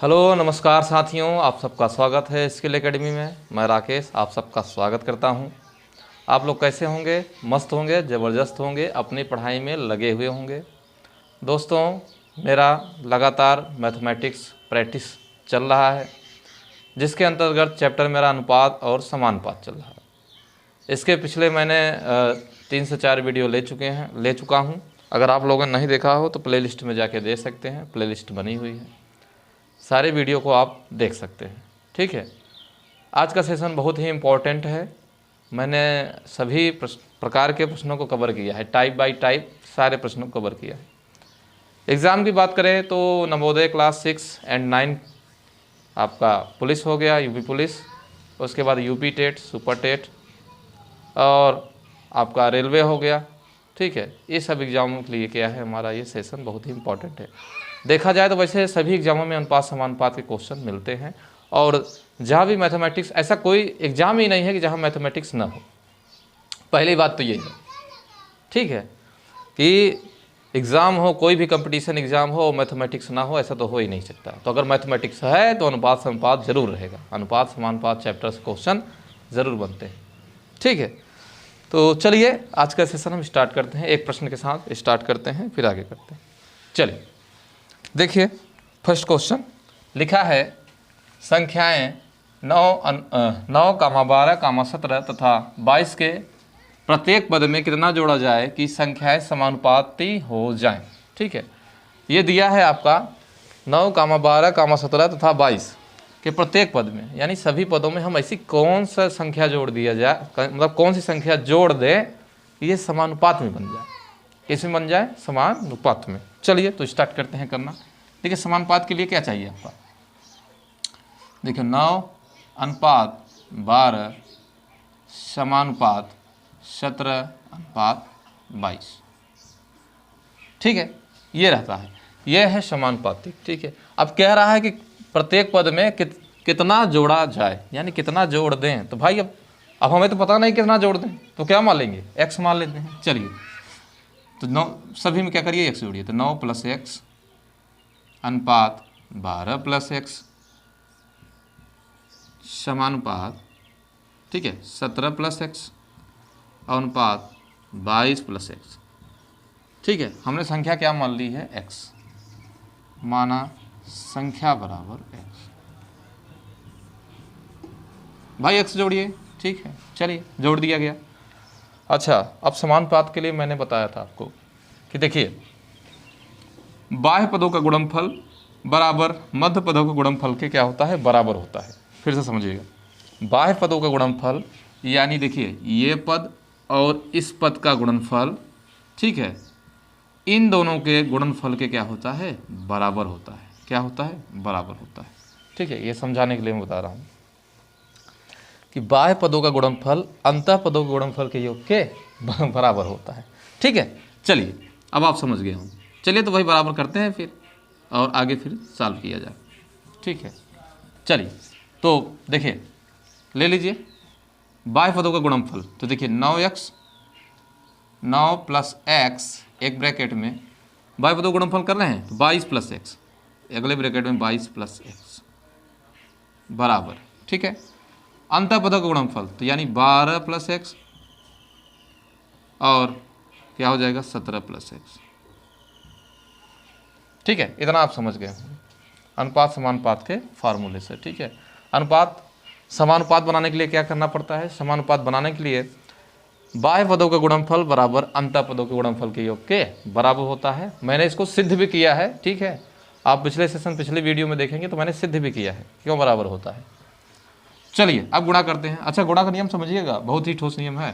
Hello नमस्कार साथियों, आप सबका स्वागत है स्किल एकेडमी में। मैं राकेश आप सबका स्वागत करता हूं। आप लोग कैसे होंगे? मस्त होंगे, ज़बरदस्त होंगे, अपनी पढ़ाई में लगे हुए होंगे। दोस्तों, मेरा लगातार मैथमेटिक्स प्रैक्टिस चल रहा है, जिसके अंतर्गत चैप्टर मेरा अनुपात और समानुपात चल रहा है। इसके पिछले मैंने 3 से 4 वीडियो ले चुका हूँ। अगर आप लोगों ने नहीं देखा हो तो प्लेलिस्ट में जाके देख सकते हैं, प्लेलिस्ट बनी हुई है, सारे वीडियो को आप देख सकते हैं। ठीक है, आज का सेशन बहुत ही इम्पोर्टेंट है। मैंने सभी प्रकार के प्रश्नों को कवर किया है, टाइप बाय टाइप सारे प्रश्नों को कवर किया है। एग्ज़ाम की बात करें तो नवोदय क्लास 6 एंड 9 आपका पुलिस हो गया, यूपी पुलिस, उसके बाद यूपी टेट, सुपर टेट और आपका रेलवे हो गया। ठीक है, ये सब एग्ज़ामों के लिए क्या है, हमारा ये सेशन बहुत ही इम्पोर्टेंट है। देखा जाए तो वैसे सभी एग्जामों में अनुपात समानुपात के क्वेश्चन मिलते हैं, और जहाँ भी मैथमेटिक्स, ऐसा कोई एग्ज़ाम ही नहीं है कि जहाँ मैथमेटिक्स ना हो। पहली बात तो यही है, ठीक है, कि एग्ज़ाम हो, कोई भी कंपटीशन एग्ज़ाम हो, मैथमेटिक्स ना हो, ऐसा तो हो ही नहीं सकता। तो अगर मैथमेटिक्स है तो अनुपात समानुपात जरूर रहेगा, अनुपात समानुपात चैप्टर से क्वेश्चन ज़रूर बनते हैं। ठीक है, तो चलिए आज का सेशन हम स्टार्ट करते हैं। एक प्रश्न के साथ स्टार्ट करते हैं, फिर आगे करते हैं। चलिए देखिए, फर्स्ट क्वेश्चन लिखा है, संख्याएं 9, 12, 17 तथा 22 के प्रत्येक पद में कितना जोड़ा जाए कि संख्याएं समानुपाती हो जाएं। ठीक है, ये दिया है आपका 9, 12, 17 तथा 22 के प्रत्येक पद में, यानी सभी पदों में हम ऐसी कौन सा संख्या जोड़ दिया जाए, मतलब कौन सी संख्या जोड़ दें कि ये समानुपात में बन जाए। किसमें बन जाए? समानुपात में। चलिए तो स्टार्ट करते हैं करना। देखिए, समानुपात के लिए क्या चाहिए आपका, देखिए 9 अनुपात 12 समानुपात 17 अनुपात 22। ठीक है, ये रहता है, ये है समानुपातिक। ठीक है, अब कह रहा है कि प्रत्येक पद में कितना जोड़ा जाए, यानी कितना जोड़ दें। तो भाई अब हमें तो पता नहीं कितना जोड़ दें, तो क्या मान लेंगे? x मान लेते हैं। चलिए तो 9 सभी में क्या करिए, x जोड़िए। तो 9 + x अनुपात 12 + x समानुपात, ठीक है, 17 + x अनुपात 22 + x। ठीक है, हमने संख्या क्या मान ली है? x माना संख्या बराबर x। भाई x जोड़िए। ठीक है, चलिए जोड़ दिया गया। अच्छा, अब समानुपात के लिए मैंने बताया था आपको कि देखिए, बाह्य पदों का गुणनफल बराबर मध्य पदों के गुणनफल के क्या होता है? बराबर होता है। फिर से समझिएगा, बाह्य पदों का गुणनफल यानी देखिए ये पद और इस पद का गुणनफल, ठीक है, इन दोनों के गुणनफल के क्या होता है? बराबर होता है। क्या होता है? बराबर होता है। ठीक है, ये समझाने के लिए मैं बता रहा हूँ कि बाह्य पदों का गुणनफल अंतः पदों के गुणनफल के योग के बराबर होता है। ठीक है, चलिए अब आप समझ गए हों। चलिए तो वही बराबर करते हैं फिर, और आगे फिर सॉल्व किया जाए। ठीक है, चलिए तो देखिए, ले लीजिए बाह्य पदों का गुणनफल। तो देखिए 9x 9 + x, एक ब्रैकेट में बाह्य पदों का गुणनफल कर रहे हैं तो 22 + x, अगले ब्रैकेट में 22 + x बराबर, ठीक है, अंतः पदों का गुणनफल तो यानी 12 + x और क्या हो जाएगा? 17 + x। ठीक है, इतना आप समझ गए अनुपात समानुपात के फार्मूले से। ठीक है, अनुपात समानुपात बनाने के लिए क्या करना पड़ता है? समानुपात बनाने के लिए बाह्य पदों का गुणनफल बराबर अंतः पदों के गुणनफल के योग के बराबर होता है। मैंने इसको सिद्ध भी किया है। ठीक है, आप पिछले सेशन पिछले वीडियो में देखेंगे तो मैंने सिद्ध भी किया है क्यों बराबर होता है। चलिए अब गुणा करते हैं। अच्छा, गुणा का नियम समझिएगा, बहुत ही ठोस नियम है।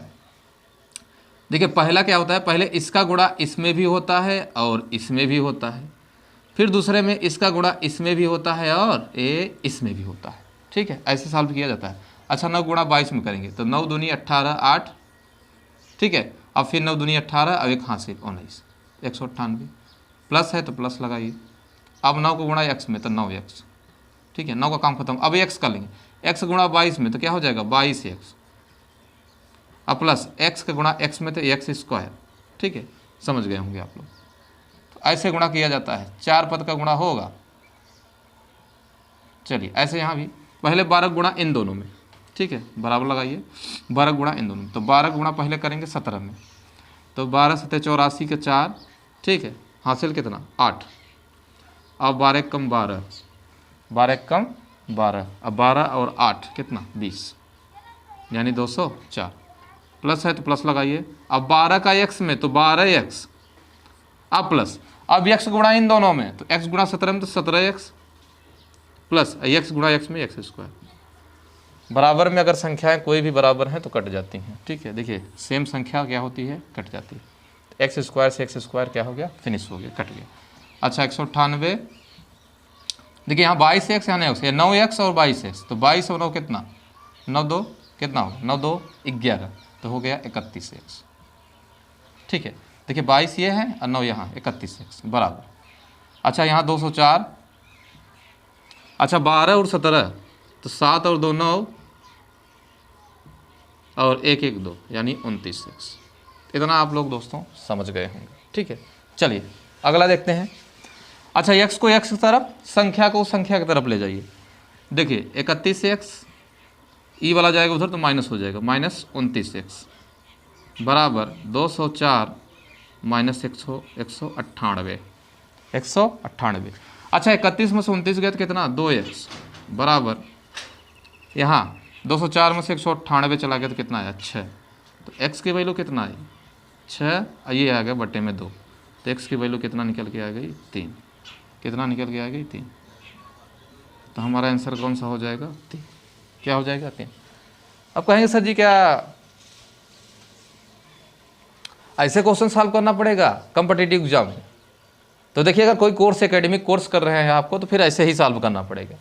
देखिए पहला क्या होता है, पहले इसका गुणा इसमें भी होता है और इसमें भी होता है, फिर दूसरे में इसका गुणा इसमें भी होता है और इसमें भी होता है। ठीक है, ऐसे सॉल्व किया जाता है। अच्छा, 9 × 22 में करेंगे तो 9 दूनी 18 8, ठीक है, अब फिर 9 दूनी 18 और एक हाथ से 19, 198 प्लस है तो प्लस लगाइए। अब 9 को गुणा x में तो 9x, ठीक है, 9 का काम खत्म। अब x कर लेंगे, x गुणा 22 में तो क्या हो जाएगा? 22x, अब प्लस x का गुणा x में तो x²। ठीक है, समझ गए होंगे आप लोग। तो ऐसे गुणा किया जाता है, 4 पद का गुणा होगा चलिए ऐसे यहाँ भी पहले 12 गुणा इन दोनों में, ठीक है, बराबर लगाइए 12 गुणा इन दोनों में। तो 12 गुणा पहले करेंगे 17 में, तो 12 सत्ते 84 के 4, ठीक है, हासिल कितना 8। अब 12 कम 12, 12 कम 12, अब 12 और 8 कितना 20, यानी 204। प्लस है तो प्लस लगाइए, अब 12 का x में तो 12x, अब प्लस, अब x गुणा इन दोनों में तो x गुणा 17 में तो 17x, प्लस x गुणा x में x स्क्वायर। बराबर में अगर संख्याएं कोई भी बराबर हैं तो कट जाती हैं, ठीक है। देखिए सेम संख्या क्या होती है, कट जाती है। एक्स स्क्वायर से एक्स स्क्वायर क्या हो गया, फिनिश हो गया, कट गया। अच्छा 198, देखिए यहाँ 22x यहाँ 9x, 9x और 22x, तो 22 और 9 कितना 9 2 कितना होगा 9 2 11, तो हो गया 31x, ठीक है। देखिए 22 ये है और 9 यहाँ 31x बराबर। अच्छा यहाँ 204, अच्छा 12 और 17, तो 7 और 2 9 और 1 1 2, यानी 29x। इतना आप लोग दोस्तों समझ गए होंगे, ठीक है। चलिए अगला देखते हैं। अच्छा x को x की तरफ, संख्या को संख्या की तरफ ले जाइए। देखिए 31x, ई वाला जाएगा उधर तो माइनस हो जाएगा, माइनस 29x बराबर 204 माइनस 198, 198। अच्छा 31 में से 29 गया तो कितना 2x बराबर, यहाँ 204 में से 198 चला गया तो कितना आया 6, तो x की वैल्यू कितना आई 6, ये आ गया बटे में 2, तो x की वैल्यू कितना निकल के आ गई 3, कितना निकल के आ गई 3, तो हमारा आंसर कौन सा हो जाएगा 3, क्या हो जाएगा 3। अब कहेंगे सर जी क्या ऐसे क्वेश्चन सॉल्व करना पड़ेगा कॉम्पिटिटिव एग्जाम में? तो देखिए अगर कोई कोर्स एकेडमिक कोर्स कर रहे हैं आपको तो फिर ऐसे ही सॉल्व करना पड़ेगा।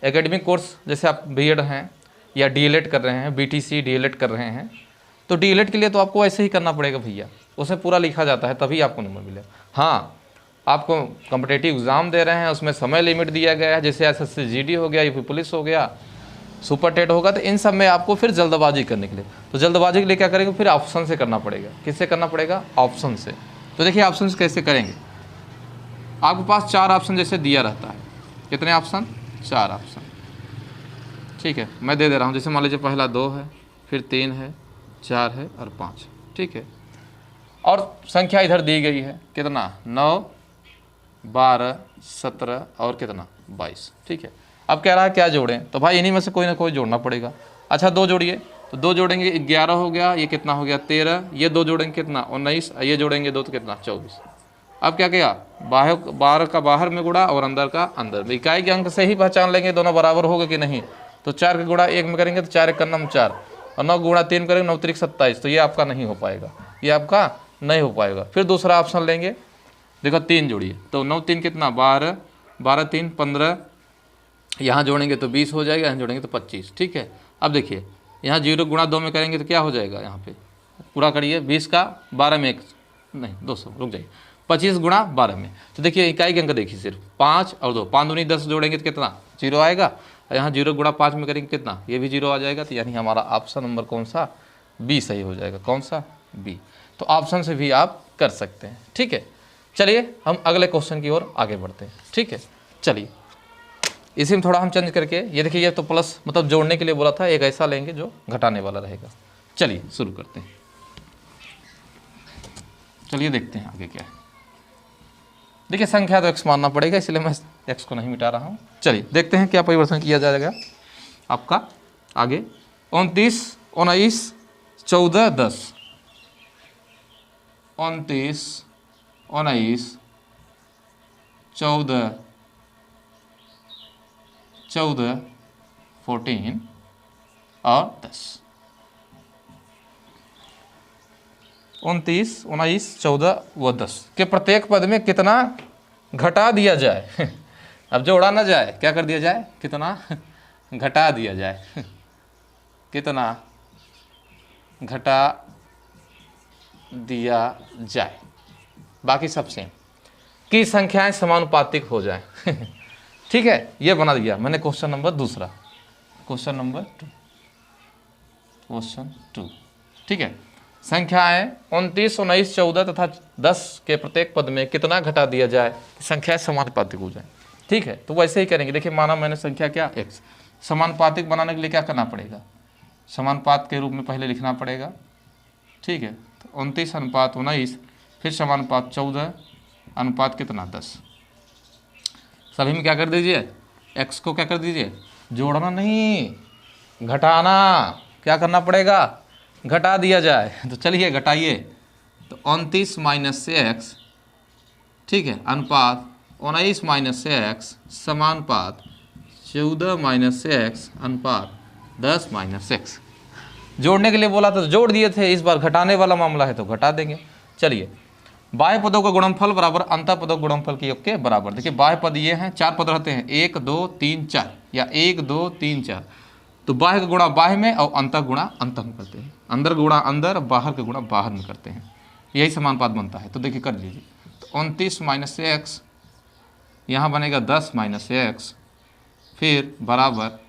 एकेडमिक कोर्स जैसे आप बीएड हैं या डीएलएड कर रहे हैं, बीटीसी डीएलएड कर रहे हैं, तो डीएलएड के लिए तो आपको ऐसे ही करना पड़ेगा भैया, उसमें पूरा लिखा जाता है तभी आपको नंबर मिलेगा। हाँ आपको कॉम्पिटिटिव एग्ज़ाम दे रहे हैं उसमें समय लिमिट दिया गया है, जैसे एसएससी जीडी हो गया, यूपी पुलिस हो गया, सुपर टेट होगा, तो इन सब में आपको फिर जल्दबाजी करने के लिए, तो जल्दबाजी के लिए क्या करेंगे फिर ऑप्शन से करना पड़ेगा। किससे करना पड़ेगा ऑप्शन से। तो देखिए ऑप्शन कैसे करेंगे, आपके पास 4 ऑप्शन जैसे दिया रहता है, कितने ऑप्शन 4 ऑप्शन, ठीक है। मैं दे रहा हूँ, जैसे मान लीजिए पहला 2 है, फिर 3 है, 4 है और 5, ठीक है। और संख्या इधर दी गई है कितना 9 12 17 और कितना 22, ठीक है। अब कह रहा है क्या जोड़ें, तो भाई इन्हीं में से कोई ना कोई जोड़ना पड़ेगा। अच्छा 2 जोड़िए, तो 2 जोड़ेंगे 11 हो गया, ये कितना हो गया 13, ये 2 जोड़ेंगे कितना 19, ये जोड़ेंगे 2 तो कितना 24। अब क्या किया, बाहर का बाहर में गुणा और अंदर का अंदर में, इकाई के अंक से ही पहचान लेंगे दोनों बराबर होगा कि नहीं। तो 4 का गुणा 1 में करेंगे तो 4 1 9 4, और 9 गुणा 3 करेंगे 9 3 27, तो ये आपका नहीं हो पाएगा, ये आपका नहीं हो पाएगा। फिर दूसरा ऑप्शन लेंगे, देखो 3 जोड़िए, तो 9 3 कितना 12, 12 3 15, यहाँ जोड़ेंगे तो 20 हो जाएगा, यहाँ जोड़ेंगे तो 25, ठीक है। अब देखिए यहाँ 0 गुणा 2 में करेंगे तो क्या हो जाएगा, यहाँ पे पूरा करिए, 20 का 12 में 1 नहीं 200 रुक जाइए, 25 गुणा 12 में, तो देखिए इकाई के अंक देखिए सिर्फ 5 और 2, 5 दूनी 10 जोड़ेंगे तो कितना 0 आएगा, यहाँ 0 गुणा 5 में करेंगे कितना, ये भी 0 आ जाएगा, तो यानी हमारा ऑप्शन नंबर कौन सा बी सही हो जाएगा, कौन सा बी। तो ऑप्शन से भी आप कर सकते हैं, ठीक है। चलिए हम अगले क्वेश्चन की ओर आगे बढ़ते हैं, ठीक है। चलिए इसी में थोड़ा हम चेंज करके, ये देखिए ये तो प्लस मतलब जोड़ने के लिए बोला था, एक ऐसा लेंगे जो घटाने वाला रहेगा। चलिए शुरू करते हैं, चलिए देखते हैं आगे क्या है। देखिए संख्या तो x मानना पड़ेगा, इसलिए मैं x को नहीं मिटा रहा हूँ। चलिए देखते हैं क्या परिवर्तन किया जाएगा आपका आगे। 29 19 14 10, 29 19 14 14 14 और 10, 29 19 14 व 10 के प्रत्येक पद में कितना घटा दिया जाए। अब जोड़ा ना जाए, क्या कर दिया जाए, कितना घटा दिया जाए, कितना घटा दिया जाए, बाकी सब सेम, की संख्याएं समानुपातिक हो जाए। ठीक है, ये बना दिया मैंने क्वेश्चन नंबर दूसरा, क्वेश्चन नंबर 2, ठीक है। संख्याएं 29 19 14 तथा 10 के प्रत्येक पद में कितना घटा दिया जाए, संख्याएं समानुपातिक हो जाए। ठीक है, तो वैसे ही करेंगे। देखिए माना मैंने संख्या क्या x, समानुपातिक बनाने के लिए क्या करना पड़ेगा, समानुपात के रूप में पहले लिखना पड़ेगा। ठीक है, तो 29 अनुपात 19, फिर समानुपात 14 अनुपात कितना 10। सभी में क्या कर दीजिए, x को क्या कर दीजिए, जोड़ना नहीं घटाना, क्या करना पड़ेगा, घटा दिया जाए। तो चलिए घटाइए, तो 29 माइनस से x, ठीक है, अनुपात 19 माइनस से x समानुपात 14 माइनस से x अनुपात 10 माइनस x। जोड़ने के लिए बोला था तो जोड़ दिए थे, इस बार घटाने वाला मामला है तो घटा देंगे। चलिए, बाह्य पदों का गुणनफल बराबर अंतः पदों के गुणनफल के योग के बराबर। देखिए बाह्य पद ये हैं, 4 पद रहते हैं, 1 2 3 4 या 1 2 3 4। तो बाह्य का गुणा बाह्य में और अंतः गुणा अंतः में करते हैं, अंदर गुणा अंदर, बाहर का गुणा बाहर में करते हैं, यही समानुपात बनता है। तो देखिए कर लीजिए, तो 29 माइनस से एक्स, यहाँ बनेगा 10 माइनस से एक्स, फिर बराबर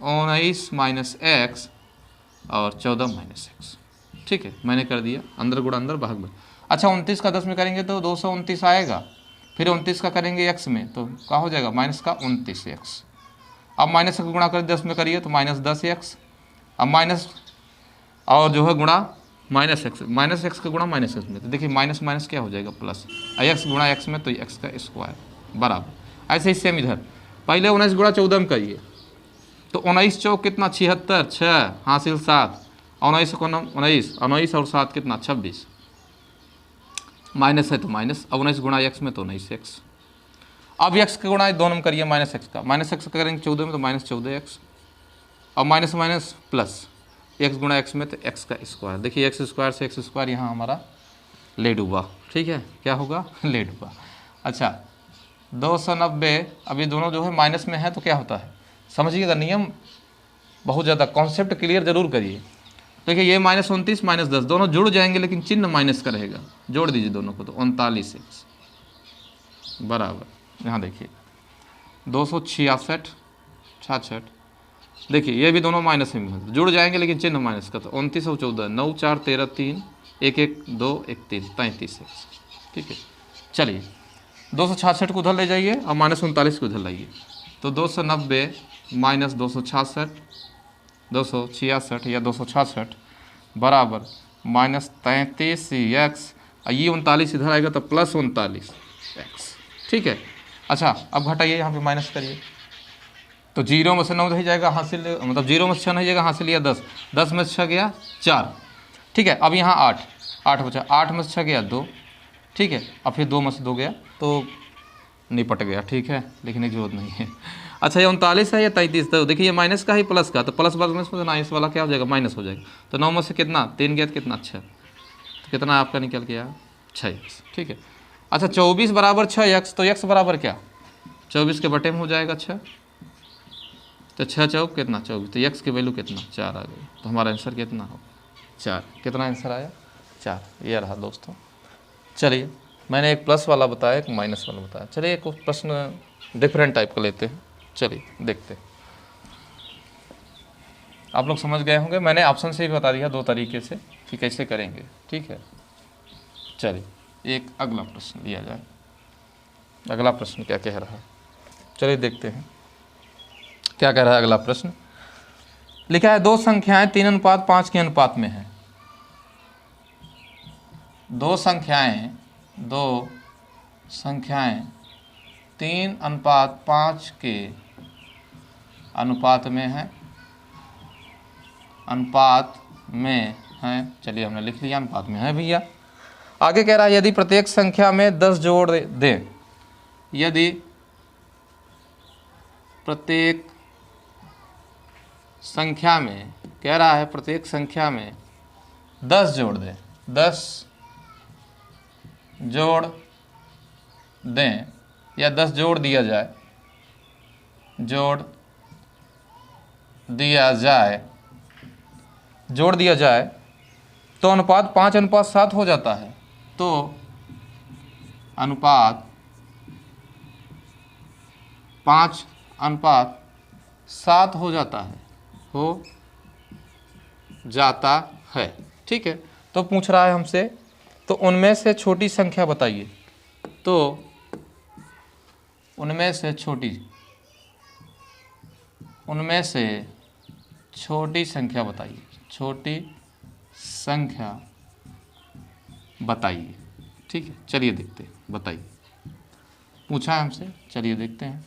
19 माइनस एक्स और 14 माइनस एक्स। ठीक है, मैंने कर दिया, अंदर गुणा अंदर बाहर में। अच्छा 29 का 10 में करेंगे तो 229 आएगा, फिर 29 का करेंगे x में तो क्या हो जाएगा, माइनस का 29x। अब माइनस का गुणा कर 10 में करिए तो माइनस 10x, अब माइनस और जो है गुणा माइनस एक्स का गुणा माइनस एक्स में, तो देखिए माइनस माइनस क्या हो जाएगा प्लस, x गुणा x में तो x का स्क्वायर बराबर। ऐसे ही सेम इधर, पहले 19 गुणा 14 में करिए तो 19 चौक कितना 76, 6 हासिल 7, 19 19 और 7 कितना 26, माइनस है तो माइनस, अब 19 गुणा x में तो 19x। अब x का गुणा दोनों में करिए माइनस एक्स का, माइनस एक्स का करेंगे 14 में तो माइनस 14x, अब माइनस माइनस प्लस, x गुणा x में तो x का स्क्वायर। देखिए x स्क्वायर से x स्क्वायर यहाँ हमारा ले डूबा। ठीक है, क्या होगा, ले डूबा। अच्छा 290, अभी दोनों जो है माइनस में है तो क्या होता है, समझिएगा नियम बहुत ज़्यादा, कॉन्सेप्ट क्लियर जरूर करिए। देखिए ये माइनस 29 माइनस 10 दोनों जुड़ जाएंगे लेकिन चिन्ह माइनस का रहेगा, जोड़ दीजिए दोनों को तो 39x बराबर, यहाँ देखिए 266 66, देखिए ये भी दोनों माइनस में जुड़ जाएंगे लेकिन चिन्ह माइनस का, तो 29 और 14 9 4 13 3 1 1 2 1 3 33x। ठीक है, चलिए 266 को उधर ले जाइए और माइनस 39 को उधर लाइए, तो 290 माइनस 266 266 या 266 बराबर माइनस 33x, ये 39 इधर आएगा तो प्लस 39x। ठीक है, अच्छा अब घटाइए, यहाँ पे माइनस करिए तो 0 में से 9 नहीं जाएगा हासिल, मतलब 0 में से 6 नहीं जाएगा हासिल, या 10 10 में से 6 गया 4। ठीक है, अब यहाँ 8 8 बचा, 8 में से 6 गया 2। ठीक है, अब फिर 2 में से 2 गया तो निपट गया। ठीक है, लिखने की जरूरत नहीं है। अच्छा ये 39 है या 33, तो देखिए ये माइनस का ही प्लस का, तो प्लस माइनस में माइनस वाला क्या हो जाएगा, माइनस हो जाएगा। तो 9 में से कितना 3 गया तो कितना 6, तो कितना आपका निकल गया 6x। ठीक है, अच्छा 24 बराबर 6x, तो x बराबर क्या 24 के बटे में हो जाएगा 6, तो 6 चौक कितना 24, तो x की वैल्यू कितना 4 आ गई, तो हमारा आंसर कितना हो 4। कितना आंसर आया 4, ये रहा दोस्तों। चलिए मैंने एक प्लस वाला बताया, एक माइनस वाला बताया, चलिए एक प्रश्न डिफरेंट टाइप का लेते हैं। चलिए देखते हैं, आप लोग समझ गए होंगे, मैंने ऑप्शन से ही बता दिया 2 तरीके से कि कैसे करेंगे। ठीक है, चलिए एक अगला प्रश्न लिया जाए। अगला प्रश्न क्या कह रहा है, चलिए देखते हैं क्या कह रहा है अगला प्रश्न। लिखा है 2 संख्याएं 3:5 के अनुपात में हैं। 2 संख्याएं 3:5 के अनुपात में हैं, अनुपात में हैं। चलिए हमने लिख लिया अनुपात में है भैया। आगे कह रहा है यदि प्रत्येक संख्या में 10 जोड़ दें, यदि प्रत्येक संख्या में, कह रहा है प्रत्येक संख्या में 10 जोड़ दें, 10 जोड़ दें या 10 जोड़ दिया जाए, जोड़ दिया जाए तो अनुपात 5:7 हो जाता है। तो अनुपात 5:7 हो जाता है, ठीक है। तो पूछ रहा है हमसे, तो उनमें से छोटी संख्या बताइए। तो उनमें से छोटी संख्या बताइए, छोटी संख्या बताइए। ठीक है, चलिए देखते हैं, बताइए, पूछा है हमसे, चलिए देखते हैं।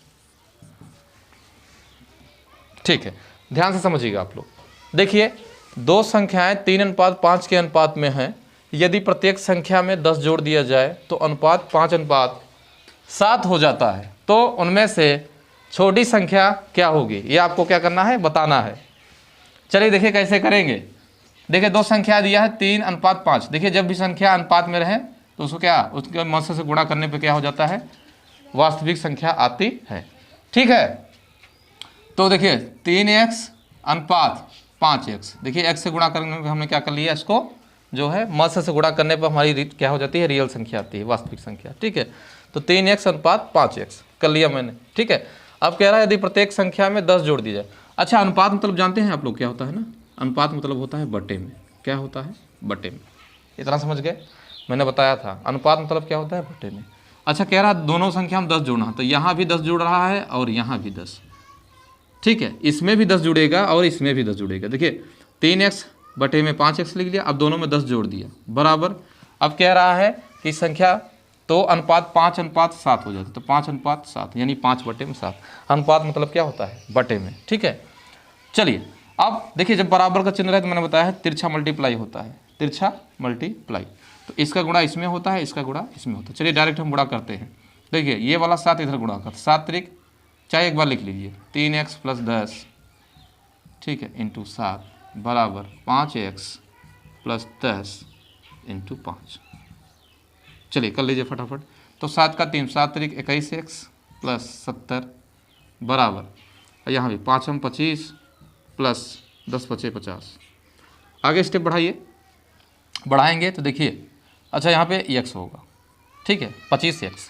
ठीक है, ध्यान से समझिएगा आप लोग। देखिए, दो संख्याएं 3:5 के अनुपात में हैं। यदि प्रत्येक संख्या में 10 जोड़ दिया जाए तो अनुपात 5:7 हो जाता है। तो उनमें से छोटी संख्या क्या होगी, ये आपको क्या करना है, बताना है। चलिए देखिए कैसे करेंगे। देखिए, दो संख्या दिया है 3:5। देखिए, जब भी संख्या अनुपात में रहे तो उसको क्या, उसके मध्य से गुणा करने पे क्या हो जाता है, वास्तविक संख्या आती है। ठीक है, तो देखिए 3x/5x। देखिए x से गुणा करने में हमने क्या कर लिया, इसको जो है मध्य से गुणा करने पर हमारी क्या हो जाती है, रियल संख्या आती है, वास्तविक संख्या। ठीक है, तो 3x/5x कर लिया मैंने। ठीक है, अब कह रहा है यदि प्रत्येक संख्या में 10 जोड़ दी जाए। अच्छा, अनुपात मतलब जानते हैं आप लोग क्या होता है ना, अनुपात मतलब होता है बटे में। क्या होता है, बटे में। इतना समझ गए, मैंने बताया था अनुपात मतलब क्या होता है, बटे में। अच्छा, कह रहा है दोनों संख्या में 10 जोड़ना, तो यहाँ भी 10 जुड़ रहा है और यहाँ भी 10। ठीक है, इसमें भी 10 जुड़ेगा और इसमें भी 10 जुड़ेगा। देखिए 3x/5x लिख लिया, अब दोनों में 10 जोड़ दिया, बराबर। अब कह रहा है कि संख्या तो अनुपात 5:7 हो जाता है, तो 5:7 यानी 5/7। अनुपात मतलब क्या होता है, बटे में। ठीक है, चलिए अब देखिए, जब बराबर का चिन्ह रहे तो मैंने बताया है तिरछा मल्टीप्लाई होता है, तिरछा मल्टीप्लाई। तो इसका गुणा इसमें होता है, इसका गुणा इसमें होता है। चलिए डायरेक्ट हम गुणा करते हैं। देखिए ये वाला 7 इधर गुणा करते, 7 त्रिक, चाहे एक बार लिख लीजिए, 3x + 10, ठीक है, इंटू 7 बराबर 5x + 10 इंटू 5। चलिए कर लीजिए फटाफट। तो 7 का 3, 7 त्रिक 21x + 70 बराबर, यहाँ भी 5 25 + 10 × 5 = 50। आगे स्टेप बढ़ाइए, बढ़ाएंगे तो देखिए, अच्छा यहाँ पे x होगा, ठीक है, 25x।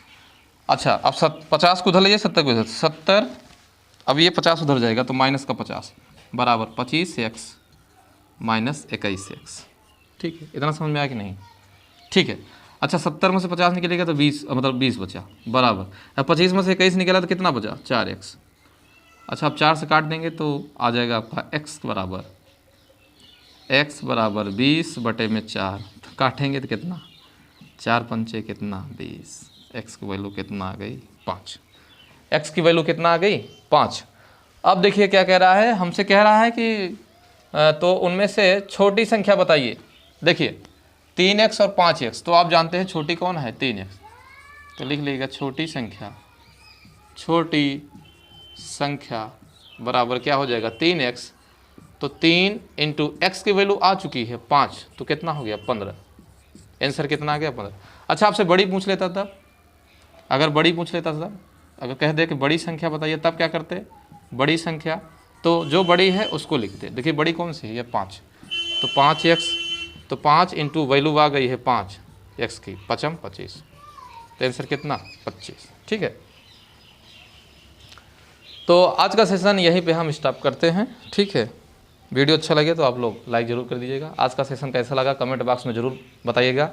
अच्छा, अब 50 को उधर लीजिए, 70 को इधर, 70, अब ये 50 उधर जाएगा तो माइनस का 50 बराबर 25x - 21x। ठीक है, इतना समझ में आया कि नहीं? ठीक है, अच्छा 70 में से 50 निकलेगा तो 20, मतलब 20 बचा, बराबर। अब 25 में से 21 निकला तो कितना बचा, 4x। अच्छा, अब 4 से काट देंगे तो आ जाएगा आपका x बराबर 20/4। तो काटेंगे तो कितना, 4 पंचे कितना, 20। x की वैल्यू कितना आ गई, 5। x की वैल्यू कितना आ गई, 5। अब देखिए क्या कह रहा है, हमसे कह रहा है कि तो उनमें से छोटी संख्या बताइए। देखिए 3x और 5x, तो आप जानते हैं छोटी कौन है, 3x। तो लिख लीजिएगा छोटी संख्या बराबर क्या हो जाएगा, 3x। तो 3 × x की वैल्यू आ चुकी है 5, तो कितना हो गया, 15। आंसर कितना आ गया, 15। अच्छा, आपसे बड़ी पूछ लेता तब, अगर बड़ी पूछ लेता तब, अगर कह दे कि बड़ी संख्या बताइए, तब क्या करते, बड़ी संख्या तो जो बड़ी है उसको लिखते। देखिए बड़ी कौन सी है, ये 5, तो 5x, तो 5 × वैल्यू आ गई है 5 x की, 5 25, तो आंसर कितना, 25। ठीक है, तो आज का सेशन यहीं पे हम स्टॉप करते हैं। ठीक है, वीडियो अच्छा लगे तो आप लोग लाइक ज़रूर कर दीजिएगा। आज का सेशन कैसा लगा कमेंट बॉक्स में ज़रूर बताइएगा।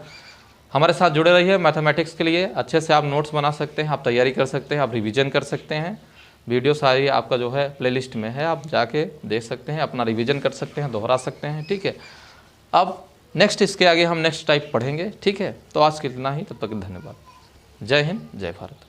हमारे साथ जुड़े रहिए। मैथमेटिक्स के लिए अच्छे से आप नोट्स बना सकते हैं, आप तैयारी कर सकते हैं, आप रिवीजन कर सकते हैं। वीडियो सारी आपका जो है प्लेलिस्ट में है, आप जाके देख सकते हैं, अपना रिवीजन कर सकते हैं, दोहरा सकते हैं। ठीक है, अब नेक्स्ट इसके आगे हम नेक्स्ट टाइप पढ़ेंगे। ठीक है, तो आज के इतना ही, तब तक धन्यवाद। जय हिंद, जय भारत।